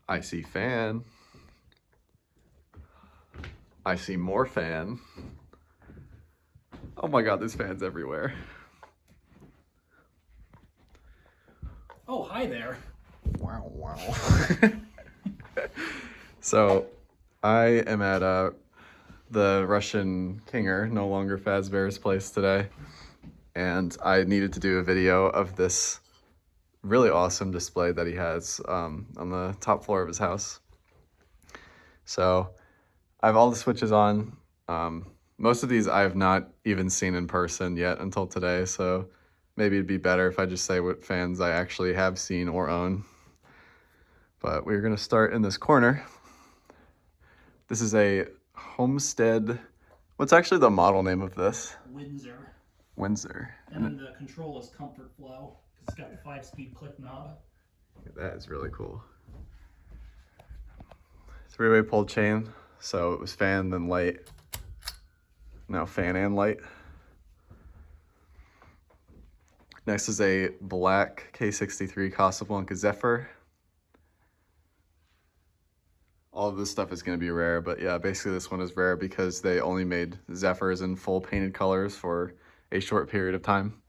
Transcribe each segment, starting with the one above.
I see fan. I see more fan. Oh my god, there's fans everywhere. Oh, hi there. Wow, wow. So, I am at the TheRussianKinger, no longer Fazbear's place today, and I needed to do a video of this really awesome display that he has on the top floor of his house. So, I have all the switches on. Most of these I have not even seen in person yet until today, so maybe it'd be better if I just say what fans I actually have seen or own. But we're gonna start in this corner. This is a Homestead. What's actually the model name of this? Windsor. Windsor. And then the control is Comfort Flow, because it's got the 5-speed click knob. That is really cool. 3-way pull chain. So it was fan, then light. Now fan and light. Next is a black K63 Casablanca Zephyr. All of this stuff is going to be rare, but yeah, basically this one is rare because they only made Zephyrs in full painted colors for a short period of time.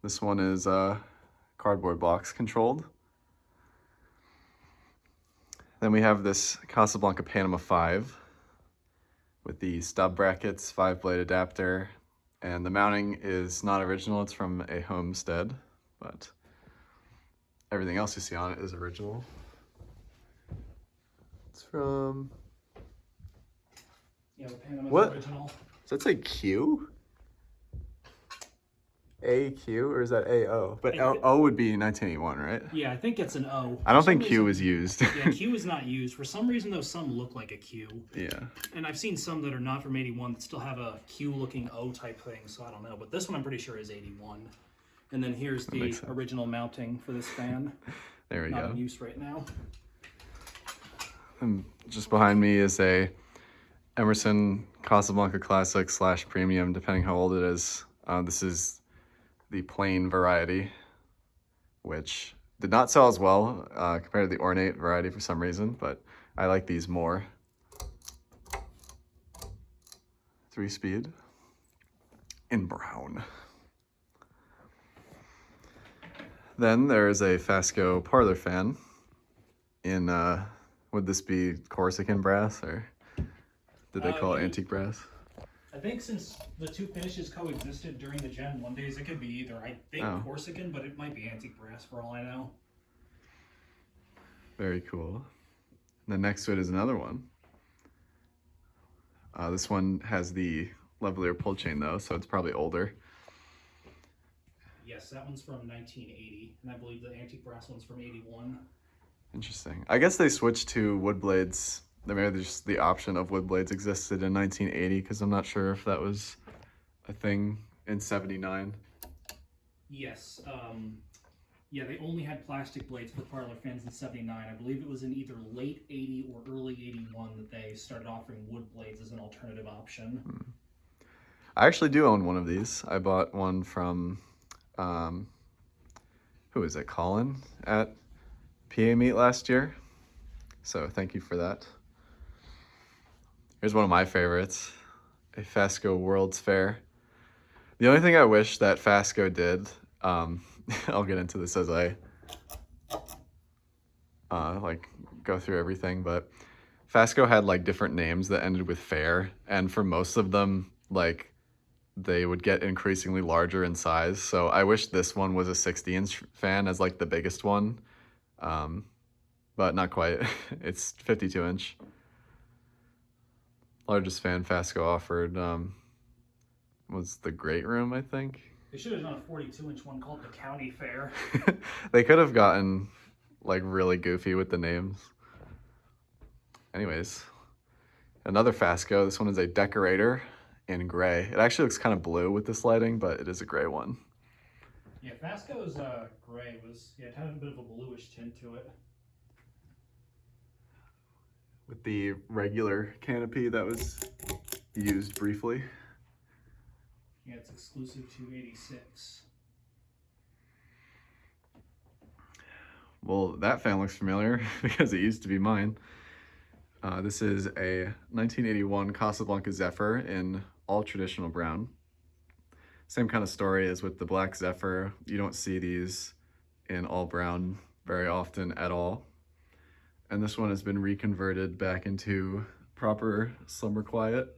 This one is cardboard box controlled. Then we have this Casablanca Panama 5 with the stub brackets, 5-blade adapter, and the mounting is not original, it's from a Homestead, but everything else you see on it is original. It's from... Yeah, the Panama's what? original. Does that say Q? AQ, or is that AO? But O would be 1981, right? Yeah, I think it's an O. I don't think Q was used. Yeah, Q is not used. For some reason, though, some look like a Q. Yeah. And I've seen some that are not from 81 that still have a Q-looking O type thing, so I don't know. But this one I'm pretty sure is 81. And then here's the original mounting for this fan. There we go. Not in use right now. And just behind me is a Emerson Casablanca Classic / Premium, depending how old it is. This is the plain variety, which did not sell as well compared to the ornate variety for some reason, but I like these more. 3-speed in brown. Then there's a FASCO Parlor Fan in, would this be Corsican brass, or did they call it antique brass? I think since the two finishes coexisted during the Gen 1 days, it could be either, I think, Corsican, but it might be antique brass for all I know. Very cool. And then next to it is another one. This one has the lovelier pull chain though, so it's probably older. Yes, that one's from 1980, and I believe the antique brass one's from 81. Interesting. I guess they switched to wood blades. Maybe just the option of wood blades existed in 1980, because I'm not sure if that was a thing in 79. Yes. Yeah, they only had plastic blades for parlor fans in 79. I believe it was in either late 80 or early 81 that they started offering wood blades as an alternative option. I actually do own one of these. I bought one from, who is it, Colin at PA Meet last year. So thank you for that. Here's one of my favorites, a FASCO World's Fair. The only thing I wish that FASCO did, I'll get into this as I like go through everything, but FASCO had like different names that ended with fair, and for most of them, like they would get increasingly larger in size. So I wish this one was a 60-inch fan as like the biggest one, but not quite. It's 52-inch. Largest fan FASCO offered was the Great Room, I think. They should have done a 42-inch one called the County Fair. They could have gotten like really goofy with the names. Anyways, another FASCO. This one is a Decorator in gray. It actually looks kind of blue with this lighting, but it is a gray one. Yeah, FASCO's gray it had a bit of a bluish tint to it. With the regular canopy that was used briefly. Yeah, it's exclusive to 86. well, that fan looks familiar because it used to be mine. This is a 1981 Casablanca Zephyr in all traditional brown. Same kind of story as with the black Zephyr. You don't see these in all brown very often at all. And this one has been reconverted back into proper slumber quiet.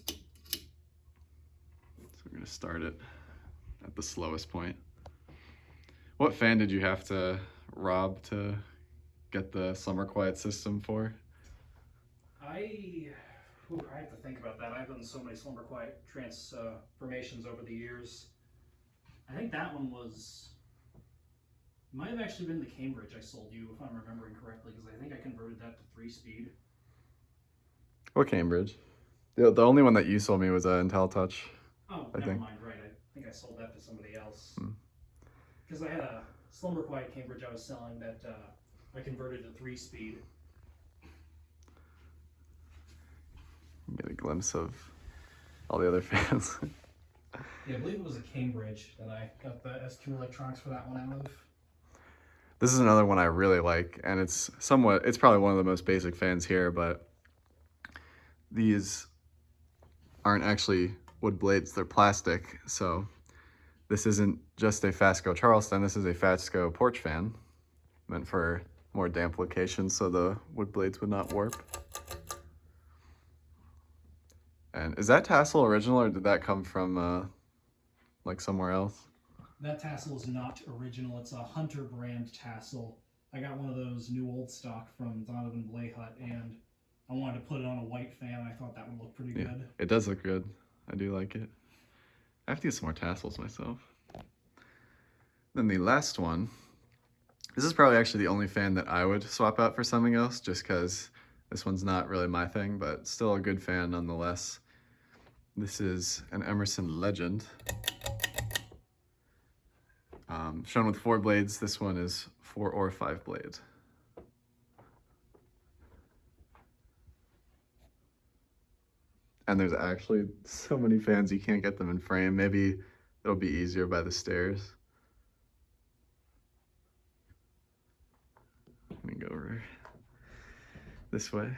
So we're gonna start it at the slowest point. What fan did you have to rob to get the slumber quiet system for? I have to think about that. I've done so many slumber quiet transformations over the years. I think that one might have actually been the Cambridge I sold you, if I'm remembering correctly, because I think I converted that to 3-speed. What Cambridge? The only one that you sold me was an IntelliTouch. Oh, never mind, right. I think I sold that to somebody else. Because I had a slumber quiet Cambridge I was selling that I converted to 3-speed. Get a glimpse of all the other fans. Yeah, I believe it was a Cambridge that I got the SQ electronics for that one out of. This is another one I really like, and it's probably one of the most basic fans here, but these aren't actually wood blades, they're plastic. So this isn't just a FASCO Charleston, this is a FASCO Porch Fan, meant for more damp locations so the wood blades would not warp. And is that tassel original, or did that come from like somewhere else? That tassel is not original. It's a Hunter brand tassel. I got one of those new old stock from Donovan Blayhut, and I wanted to put it on a white fan. I thought that would look pretty good. It does look good. I do like it. I have to get some more tassels myself. Then the last one. This is probably actually the only fan that I would swap out for something else, just because this one's not really my thing, but still a good fan nonetheless. This is an Emerson Legend. Shown with 4 blades, this one is 4 or 5 blades. And there's actually so many fans you can't get them in frame. Maybe it'll be easier by the stairs. Let me go over this way.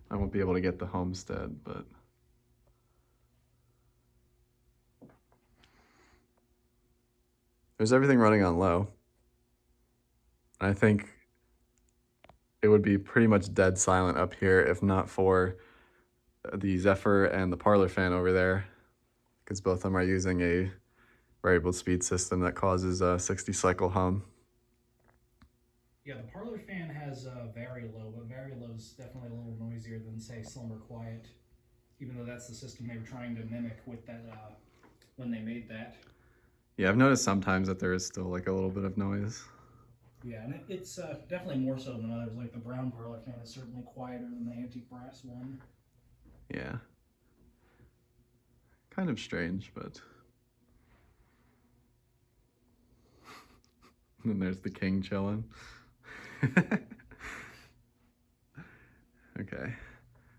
I won't be able to get the Homestead, but there's everything running on low. I think it would be pretty much dead silent up here if not for the Zephyr and the Parlor Fan over there, because both of them are using a variable speed system that causes a 60 cycle hum. Yeah, the Parlor Fan has very low, but very low is definitely a little noisier than, say, Slumber Quiet, even though that's the system they were trying to mimic with that when they made that. Yeah, I've noticed sometimes that there is still like a little bit of noise. Yeah, and it's definitely more so than others. Like the brown Parlor Fan is certainly quieter than the antique brass one. Yeah. Kind of strange, but... And then there's the king chilling. Okay.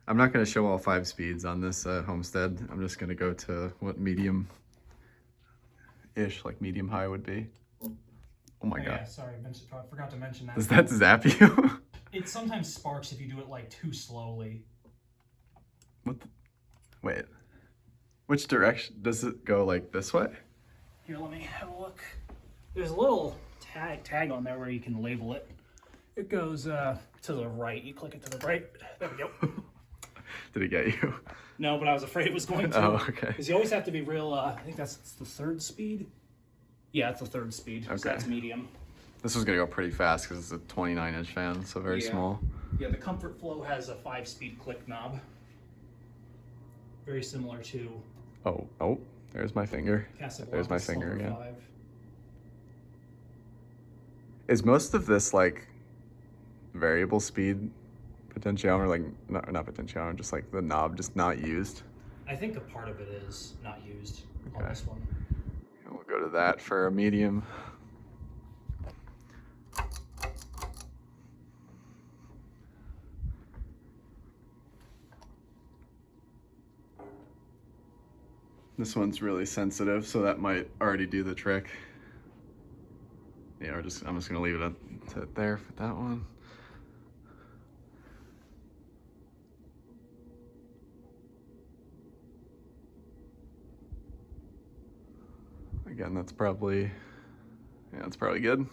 I'm not going to show all 5 speeds on this Homestead. I'm just going to go to what medium-ish, like medium-high would be. Oh my god. Yeah, sorry, I forgot to mention that. Does that zap you? It sometimes sparks if you do it like too slowly. What the... Wait. Which direction? Does it go like this way? Here, let me have a look. There's a little tag on there where you can label it. It goes to the right. You click it to the right. There we go. Did it get you? No, but I was afraid it was going to. Oh, okay. Because you always have to be real, I think it's the 3rd speed. Yeah, it's the 3rd speed. Okay. So that's medium. This was going to go pretty fast because it's a 29-inch fan, so very small. Yeah, the Comfort Flow has a 5-speed click knob. Very similar to... Oh, there's my finger. Casablanca There's my finger Zephyr again. 5. Is most of this like variable speed potentiometer, like not potentiometer, just like the knob just not used? I think a part of it is not used on Okay. this one. We'll go to that for a medium. This one's really sensitive, so that might already do the trick. Yeah, I'm just gonna leave it at there for that one. Again, that's probably good.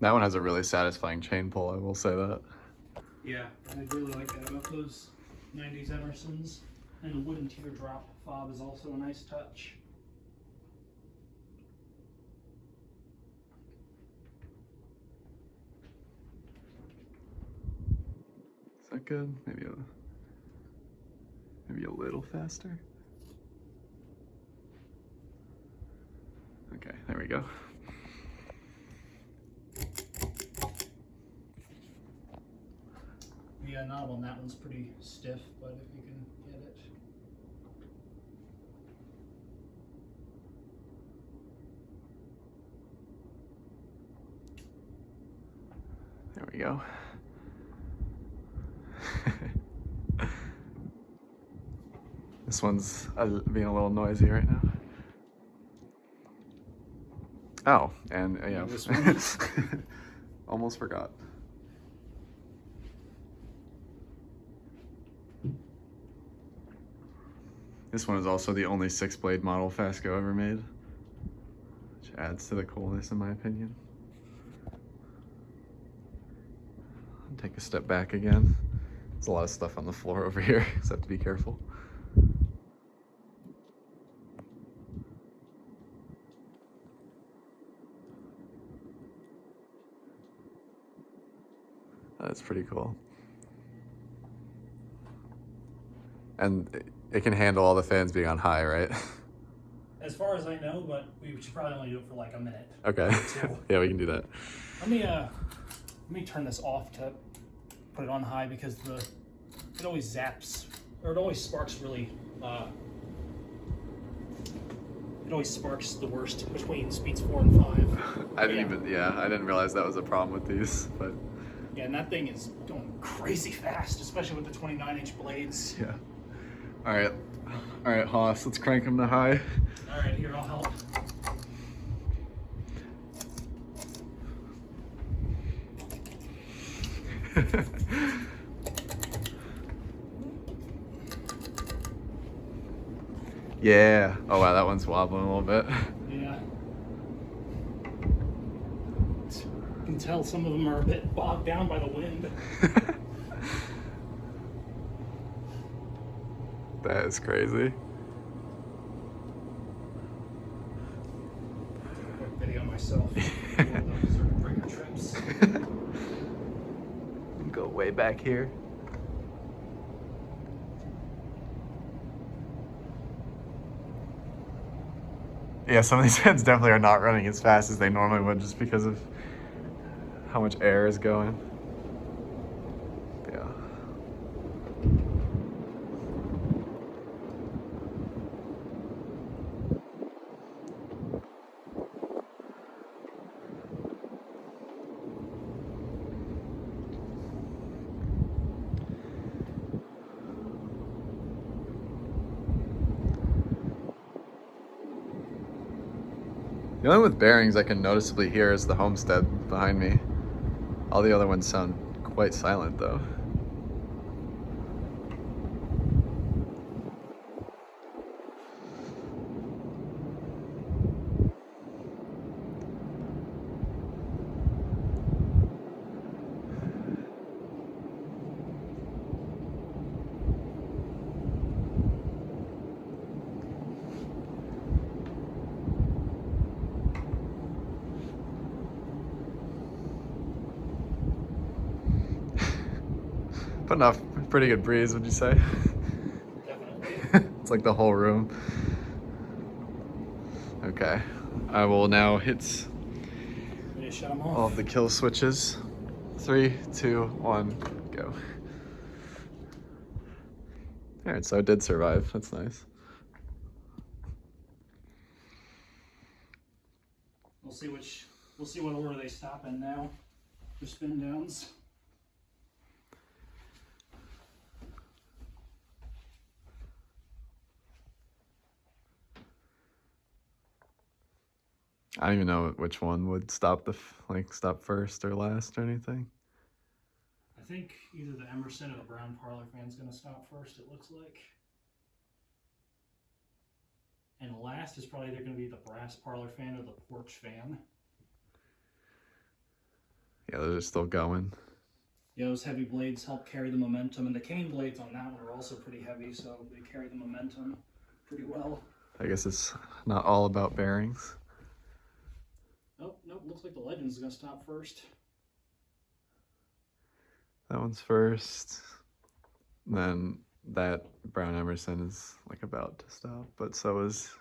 That one has a really satisfying chain pull, I will say that. Yeah, I really like that about those 90s Emersons. And the wooden teardrop fob is also a nice touch. Is that good? Maybe a little faster. Okay, there we go. The knob on that one's pretty stiff, but if you can get it. There we go. This one's being a little noisy right now. Oh, and yeah, This one. almost forgot. This one is also the only 6-blade model FASCO ever made, which adds to the coolness in my opinion. I'll take a step back again. There's a lot of stuff on the floor over here, so I have to be careful. That's pretty cool. And it can handle all the fans being on high, right? As far as I know, but we should probably only do it for like a minute. Okay. Yeah, we can do that. Let me turn this off to put it on high because it always zaps, or it always sparks really. It always sparks the worst between speeds 4 and 5. I didn't realize that was a problem with these, but yeah, and that thing is going crazy fast, especially with the 29-inch blades. yeah. All right, Haas, let's crank them to high. All right, here, I'll help. Yeah. Oh wow, that one's wobbling a little bit. Yeah. You can tell some of them are a bit bogged down by the wind. That is crazy. Quick video myself. Breaker trips. Go way back here. Yeah, some of these fans definitely are not running as fast as they normally would just because of how much air is going. Yeah. The only one with bearings I can noticeably hear is the Homestead behind me. All the other ones sound quite silent though. Putting off a pretty good breeze, would you say? Definitely. It's like the whole room. Okay, I will now hit Ready to shut them off? all of the kill switches. 3, 2, 1, go. All right, so I did survive. That's nice. We'll see what order they stop in now for spin downs. I don't even know which one would stop stop first or last or anything. I think either the Emerson or the brown Parlor Fan's going to stop first, it looks like. And last is probably either going to be the brass Parlor Fan or the Porch Fan. Yeah, they're still going. Yeah, those heavy blades help carry the momentum, and the cane blades on that one are also pretty heavy, so they carry the momentum pretty well. I guess it's not all about bearings. Oh, nope, looks like the Legend's going to stop first. That one's first. And then that brown Emerson is like about to stop, but so is.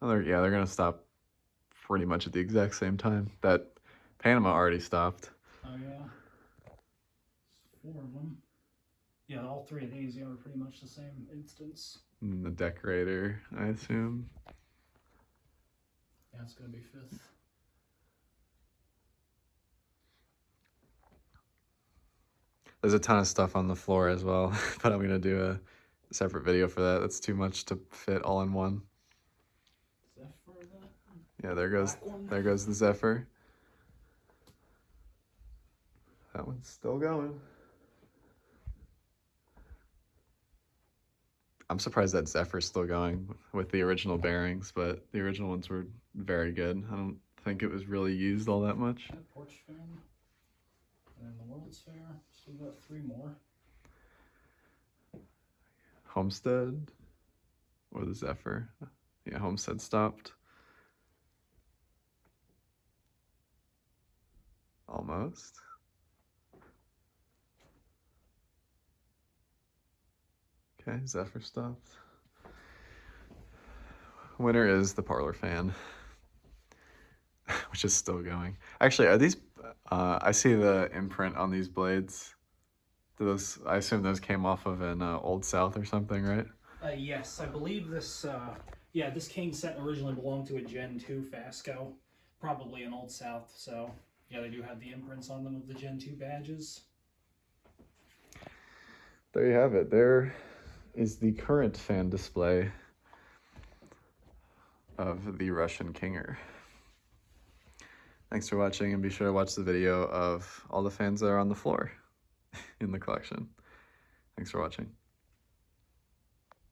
Oh, they're gonna stop pretty much at the exact same time. That Panama already stopped. Oh yeah, 4 of them. Yeah, all 3 of these are pretty much the same instance. And the Decorator, I assume. Yeah, it's going to be 5th. There's a ton of stuff on the floor as well, but I'm gonna do a separate video for that. That's too much to fit all in one. Zephyr, that? Yeah, there goes the Zephyr. That one's still going. I'm surprised that Zephyr's still going with the original bearings, but the original ones were very good. I don't think it was really used all that much. Porch Fan. And then the World's Fair. Still got 3 more. Homestead or the Zephyr. Yeah, Homestead stopped. Almost. Okay, Zephyr stopped. Winner is the Parlor Fan, which is still going. Actually, are these, I see the imprint on these blades. Do those, I assume those came off of an Old South or something, right? Yes, I believe this, yeah, this cane set originally belonged to a Gen 2 FASCO, probably an Old South, so yeah, they do have the imprints on them of the Gen 2 badges. There you have it. There is the current fan display of the TheRussianKinger. Thanks for watching, and be sure to watch the video of all the fans that are on the floor in the collection. Thanks for watching.